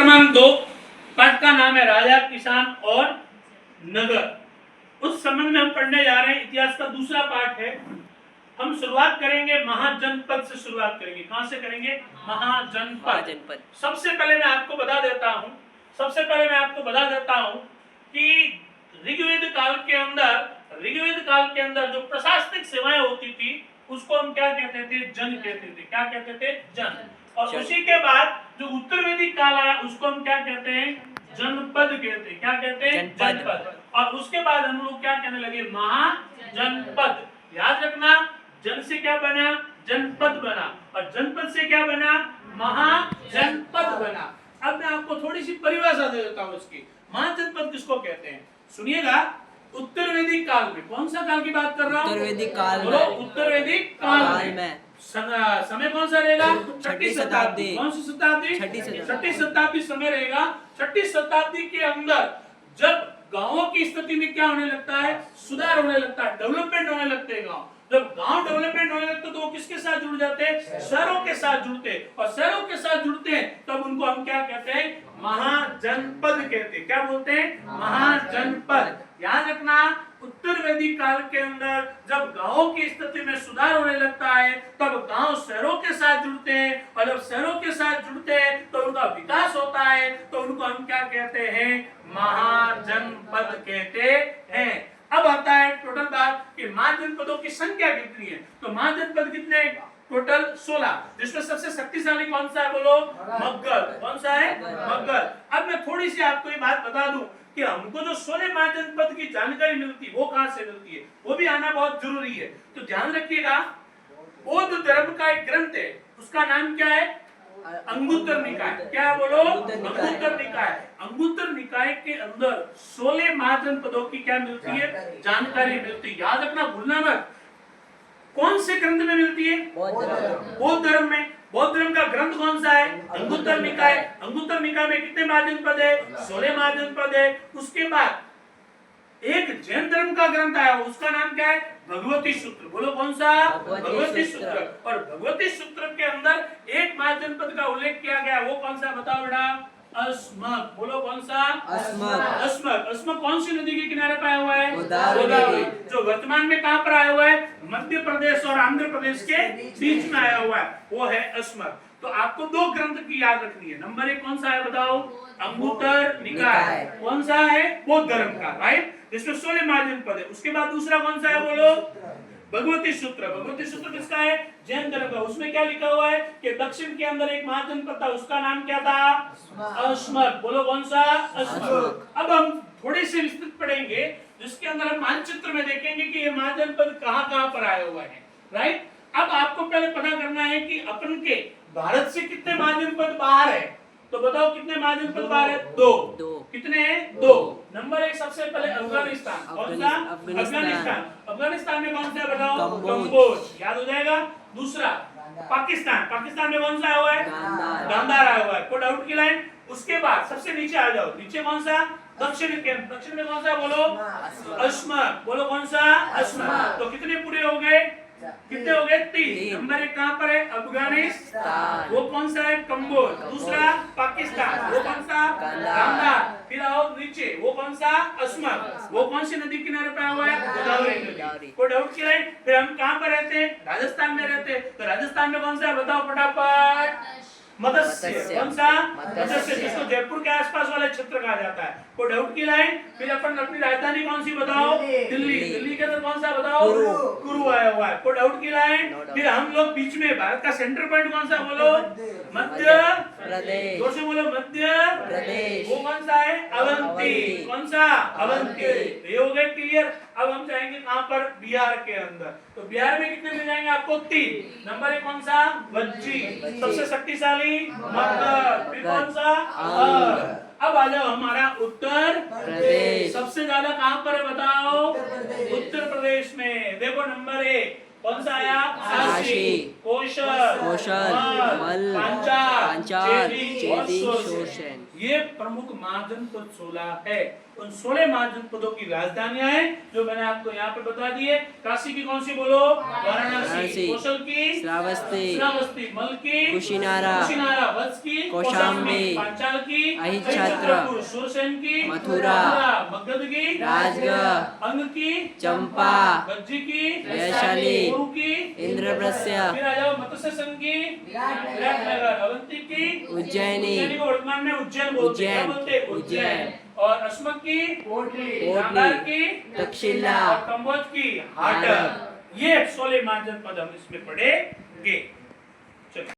क्रमांक 2 पाठ का नाम है राजा, किसान और नगर। उस संबंध में हम पढ़ने जा रहे हैं। इतिहास का दूसरा पाठ है। हम शुरुआत करेंगे महाजनपद से शुरुआत करेंगे। कहां से करेंगे? महाजनपद। सबसे पहले मैं आपको बता देता हूं कि ऋग्वेद काल के अंदर जो प्रशासनिक सेवाएं होती थी उसको हम क्या कहते थे? जन कहते थे। क्या कहते थे? जन। और उसी के बाद जो उत्तर वैदिक काल आया उसको हम क्या कहते हैं? जनपद कहते हैं। क्या कहते हैं? जनपद। और उसके बाद हम लोग क्या कहने लगे? महाजनपद। याद रखना, जन से क्या बना? जनपद बना। और जनपद से क्या बना? महाजनपद बना। अब मैं आपको थोड़ी सी परिभाषा दे देता हूं इसकी। महाजनपद किसको कहते हैं? सुनिएगा। उत्तर वैदिक काल में, कौन सा काल की बात कर रहा हूं? उत्तर वैदिक काल बोलो, उत्तर वैदिक काल में। समय कौन सा रहेगा? छठी शताब्दी। कौन सी शताब्दी? छठी शताब्दी समय रहेगा। छठी शताब्दी के अंदर जब गांवों की स्थिति में क्या होने लगता है? सुधार होने लगता है, डेवलपमेंट होने लगते हैं गांव। जब गांव डेवलपमेंट होने लगते तो वो किसके साथ जुड़ जाते हैं? शहरों के साथ जुड़ते हैं। और शहरों के साथ जुड़ते हैं तब उनको हम क्या कहते हैं? महाजनपद कहते हैं। क्या बोलते हैं? महाजनपद। याद रखना, उत्तर वैदिक काल के अंदर जब गांवों की स्थिति में सुधार होने लगता है तब गांव शहरों के साथ जुड़ते हैं। और जब शहरों के साथ जुड़ते हैं तो उनका विकास होता है तो उनको हम क्या कहते हैं? महाजनपद कहते हैं। अब आता है टोटल बात कि महाजनपदों की संख्या कितनी है। तो महाजनपद कितने? टोटल 16, जिसमें सबसे शक्तिशाली कौन सा है? बोलो, मगध। कौन सा है? मगध। अब मैं थोड़ी सी आपको ये बात बता दूं कि हमको जो 16 महाजनपद की जानकारी मिलती है वो कहां से मिलती है, वो भी आना बहुत जरूरी है। तो ध्यान रखिएगा, बौद्ध धर्म का एक ग्रंथ है, उसका नाम क्या है? अंगुत्तर निकाय। क्या बोलो? अंगुत्तर निकाय। अंगुत्तर निकाय के अंदर 16 महाजनपदों की क्या मिलती है? जानकारी मिलती है। याद रखना, भूलना मत। कौन से ग्रंथ में मिलती है? बौद्ध धर्म में। बौद्ध धर्म का ग्रंथ कौन सा है? अंगुत्तर निकाय। अंगुत्तर निकाय में कितने महाजनपद है? 16 महाजनपद है। उसके बाद एक जैन धर्म का ग्रंथ आया, उसका नाम क्या है? भगवती सूत्र। बोलो, कौन सा? भगवती सूत्र। और भगवती सूत्र के अंदर एक महाजनपद का उल्लेख किया गया, वो कौन सा? बताओ बेटा। अस्मक। बोलो, कौन सा? अस्मक। अस्मक कौन सी नदी के किनारे पाया हुआ है? गोदावरी। जो वर्तमान में कहां पर आया हुआ है? मध्य प्रदेश और आंध्र प्रदेश के बीच में आया हुआ है, वो है अस्मक। तो आपको दो ग्रंथ की याद रखनी है। नंबर 1 कौन सा है? बताओ। अंगुत्तर निकाय। कौन सा है? बौद्ध धर्म का, राइट, जिसमें 16 महाजनपद है। उसके बाद दूसरा कौन सा है? बोलो, भगवती सूत्र। भगवती सूत्र किसका है? जैन धर्म का। उसमें क्या लिखा हुआ है कि दक्षिण के अंदर एक महाजनपद था, उसका नाम क्या था? अस्मक। बोलो, कौन सा? अस्मक। अब हम थोड़े से विस्तृत पढ़ेंगे, जिसके अंदर हम मानचित्र में देखेंगे कि ये महाजनपद कहां पर आए हुए हैं, राइट। अब आपको पहले पता करना है कि अपन के भारत से कितने महाजनपद बाहर है। तो बताओ, कितने महाजनपद बाहर है? 2। कितने हैं? 2। नंबर 1 सबसे पहले अफगानिस्तान। कौन सा? अफगानिस्तान। अफगानिस्तान में कौन सा? बताओ। कंबोज। याद हो जाएगा। दूसरा पाकिस्तान। पाकिस्तान में कौन सा आया हुआ है? गांधार आया हुआ है। पुट आउट की लाइन। उसके बाद सबसे नीचे आ जाओ। नीचे कौन सा? दक्षिण में कौन सा? बोलो, अस्मक। बोलो, कौन सा? अस्मक। तो कितने पूरे हो गए? कितने हो गए? 3। नंबर 1 कहां पर है? अफगानिस्तान। वो कौन सा है? कंबोज। दूसरा पाकिस्तान। वो कौन सा? गांधार। फिर आओ नीचे, वो कौन सा? अस्मक। वो कौन सी नदी किनारे पे आया हुआ है? गोदावरी नदी। कोई डाउट की लाइन। फिर हम कहां पर रहते हैं? राजस्थान में रहते हैं। तो राजस्थान में कौन सा है? बताओ फटाफट। मत्स्य। कौन सा? मत्स्य, जिसको जयपुर के आसपास वाला क्षेत्र कहा जाता है। कोई डाउट की लाइन। फिर अपन अपनी राजधानी कौन सी? बताओ। दिल्ली। दिल्ली के अंदर कौन सा? बताओ। कुरु आया हुआ है। कोई डाउट की लाइन। फिर हम लोग बीच में, भारत का सेंटर पॉइंट कौन सा? बोलो, मध्य प्रदेश। जोर से बोलो, मध्य प्रदेश। वो कौन सा है? अवंती। कौन सा? अवंती। ये हो गए क्लियर। अब हम जाएंगे कहां पर? बिहार के अंदर। तो बिहार में कितने मिल जाएंगे आपको? 3। नंबर 1 कौन सा? वज्जी। सबसे शक्तिशाली मगध। फिर कौन सा? अब आ जाओ हमारा उत्तर प्रदेश। सबसे ज्यादा कहां पर है? बताओ। उत्तर प्रदेश में। देखो, नंबर 1 कौन सा आया? काशी, कौशल, मल, पांचाल, चेदी, शोषण। ये प्रमुख महाजनपद 16 है। उन 16 महाजनपदों की राजधानियां हैं जो मैंने आपको यहाँ पे बता दी है। काशी की कौन सी बोलो? वाराणसी। कौशल की? श्रावस्ती। मल की? कुशीनारा। वत्स की? कौशाम्बी। पांचाल की? अहिच्छत्र। शोषण की? मथुरा। मगध की? राजगढ़। अंग की? चंपा। गज्जी की? वैशाली। कुरु की? इंद्रप्रस्थ। फिर आ जाओ मत्स्य संघ की? विराटनगर। अवंती की? उज्जैनी। उज्जैनी को वर्तमान में उज्जैन बोलते हैं। क्या बोलते हैं? उज्जैन। और अस्मक की? गांधार की? तक्षशिला। और कंबोज की? हाटक। ये 16 महाजनपद हम इसमें पढ़ेंगे।